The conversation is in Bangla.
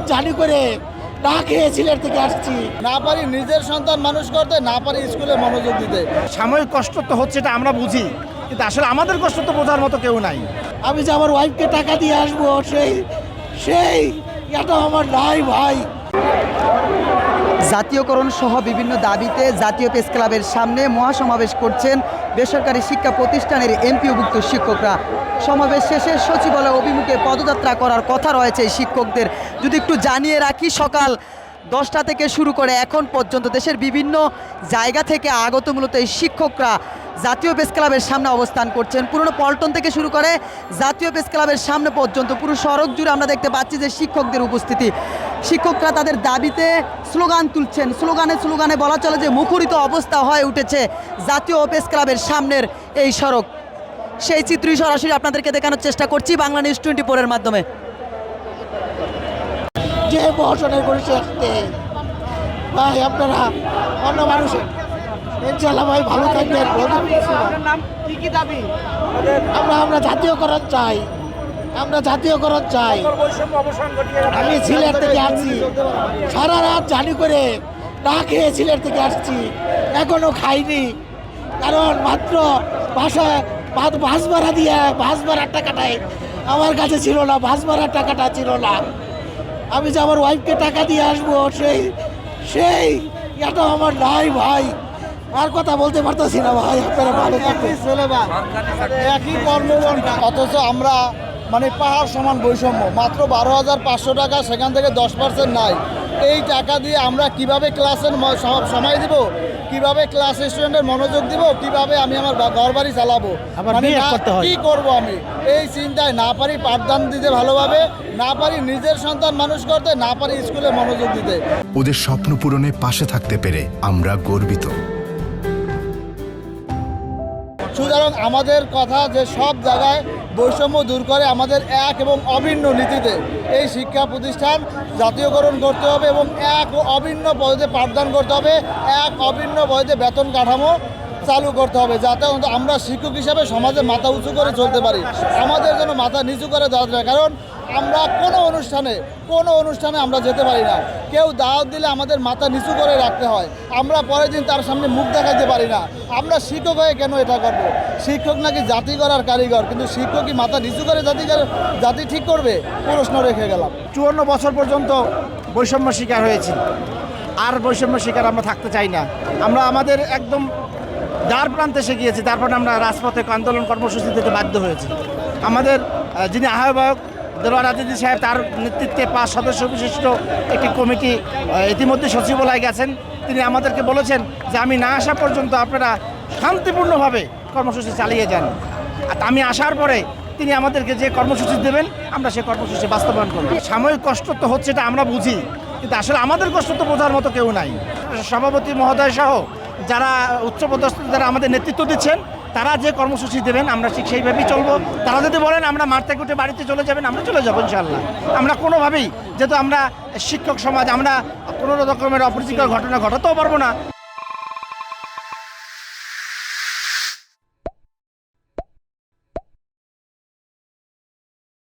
রাত জানি করে না খেয়ে সিলেট থেকে আসছি। না পারি নিজের সন্তান মানুষ করতে, না পারি স্কুলে মনোযোগ দিতে। সাময়িক কষ্ট তো হচ্ছে, এটা আমরা বুঝি, কিন্তু আসলে আমাদের কষ্ট তো বোঝার মতো কেউ নাই। আমি যে আমার ওয়াইফকে টাকা দিয়ে আসবো সেই সেই এটা আমার নাই ভাই। জাতীয়করণ সহ বিভিন্ন দাবিতে জাতীয় প্রেস ক্লাবের সামনে মহাসমাবেশ করছেন বেসরকারি শিক্ষা প্রতিষ্ঠানের এমপিওভুক্ত শিক্ষকরা। সমাবেশ শেষে সচিবালয় অভিমুখে পদযাত্রা করার কথা রয়েছে এই শিক্ষকদের। যদি একটু জানিয়ে রাখি, সকাল 10টা থেকে শুরু করে এখন পর্যন্ত দেশের বিভিন্ন জায়গা থেকে আগত মূলত এই শিক্ষকরা জাতীয় প্রেস ক্লাবের সামনে অবস্থান করছেন। পুরনো পল্টন থেকে শুরু করে জাতীয় প্রেস ক্লাবের সামনে পর্যন্ত পুরো সড়ক জুড়ে আমরা দেখতে পাচ্ছি যে শিক্ষকদের উপস্থিতি। শিক্ষকরা তাদের দাবিতে স্লোগান তুলছেন। স্লোগানে বলা চলে যে মুখরিত অবস্থা হয়ে উঠেছে জাতীয় প্রেস ক্লাবের সামনের এই সড়ক। সেই চিত্রই সরাসরি আপনাদেরকে দেখানোর চেষ্টা করছি বাংলা নিউজ 24-এর মাধ্যমে। যে প্রহসনের করেছে আসতে ভাই, আপনারা অন্য মানুষের ইনশাল্লাহ ভাই ভালো থাকবেন। আমরা জাতীয়করণ চাই, আমরা জাতীয়করণ চাই। আমি সিলেট থেকে আসছি, সারা রাত জানি করে না খেয়ে সিলেট থেকে আসছি, এখনো খাইনি। কারণ মাত্র বাসায় বাস ভাড়া দিয়ে বাস ভাড়ার টাকাটাই আমার কাছে ছিল না, বাস ভাড়ার টাকাটা ছিল না। আমি যে আমার ওয়াইফকে টাকা দিয়ে আসবো সেই সেই এটা আমার নাই ভাই। আর কথা বলতে পারতেছি না ভাই, আপনারা ভালো থাকবেন। একই কর্মবন, অথচ আমরা মানে পাহাড় সমান বৈষম্য। মাত্র 12,500 টাকা, সেখান থেকে 10% নাই। এই টাকা দিয়ে আমরা কিভাবে ক্লাসের সময় দিব, কিভাবে ক্লাস স্টুডেন্টের মনোযোগ দিব, কিভাবে আমি আমার ঘর বাড়ি চালাবো, মানে কি করব আমি এই চিন্তায় না পারি পাঠদান দিতে ভালোভাবে, না পারি নিজের সন্তান মানুষ করতে, না পারি স্কুলে মনোযোগ দিতে। ওদের স্বপ্ন পূরণে পাশে থাকতে পেরে আমরা গর্বিত। সুতরাং আমাদের কথা যে সব জায়গায় বৈষম্য দূর করে আমাদের এক এবং অভিন্ন নীতিতে এই শিক্ষা প্রতিষ্ঠান জাতীয়করণ করতে হবে এবং এক ও অভিন্ন পদ্ধতিতে পাঠদান করতে হবে, এক অভিন্ন পদ্ধতিতে বেতন কাঠামো চালু করতে হবে, যাতে আমরা শিক্ষক হিসাবে সমাজে মাথা উঁচু করে চলতে পারি। আমাদের জন্য মাথা নিচু করে দেওয়া যায়, কারণ আমরা কোনো অনুষ্ঠানে আমরা যেতে পারি না। কেউ দাওয়াত দিলে আমাদের মাথা নিচু করে রাখতে হয়, আমরা পরের দিন তার সামনে মুখ দেখাতে পারি না। আমরা শিক্ষক হয়ে কেন এটা করব? শিক্ষক নাকি জাতি করার কারিগর, কিন্তু শিক্ষক কি মাথা নিচু করে জাতি ঠিক করবে? প্রশ্ন রেখে গেলাম। 54 বছর পর্যন্ত বৈষম্য শিকার হয়েছি, আর বৈষম্য শিকার আমরা থাকতে চাই না। আমরা আমাদের একদম দ্বার প্রান্তে এসে গিয়েছি, তারপরে আমরা রাজপথে আন্দোলন কর্মসূচি দিতে বাধ্য হয়েছি। আমাদের যিনি আহ্বায়ক দেলোয়ার আজিজি সাহেব, তার নেতৃত্বে 5 সদস্য বিশিষ্ট একটি কমিটি ইতিমধ্যে সচিবালয়ে গেছেন। তিনি আমাদেরকে বলেছেন যে আমি না আসা পর্যন্ত আপনারা শান্তিপূর্ণভাবে কর্মসূচি চালিয়ে যান। আর আমি আসার পরে তিনি আমাদেরকে যে কর্মসূচি দেবেন আমরা সেই কর্মসূচি বাস্তবায়ন করব। সাময়িক কষ্ট তো হচ্ছে, এটা আমরা বুঝি, কিন্তু আসলে আমাদের কষ্ট তো বোঝার মতো কেউ নাই। সভাপতি মহোদয় সহ যারা উচ্চপদস্থ যারা আমাদের নেতৃত্ব দিচ্ছেন, তারা যে কর্মসূচি দেবেন আমরা ঠিক সেইভাবেই চলবো। তারা যদি বলেন আমরা মাঠ থেকে উঠে বাড়িতে চলে যাবেন, আমরা চলে যাবো ইনশাআল্লাহ। আমরা কোনোভাবেই, যেহেতু আমরা শিক্ষক সমাজ, আমরা কোনো রকমের অপ্রীতিকর ঘটনা ঘটাতেও পারবো না,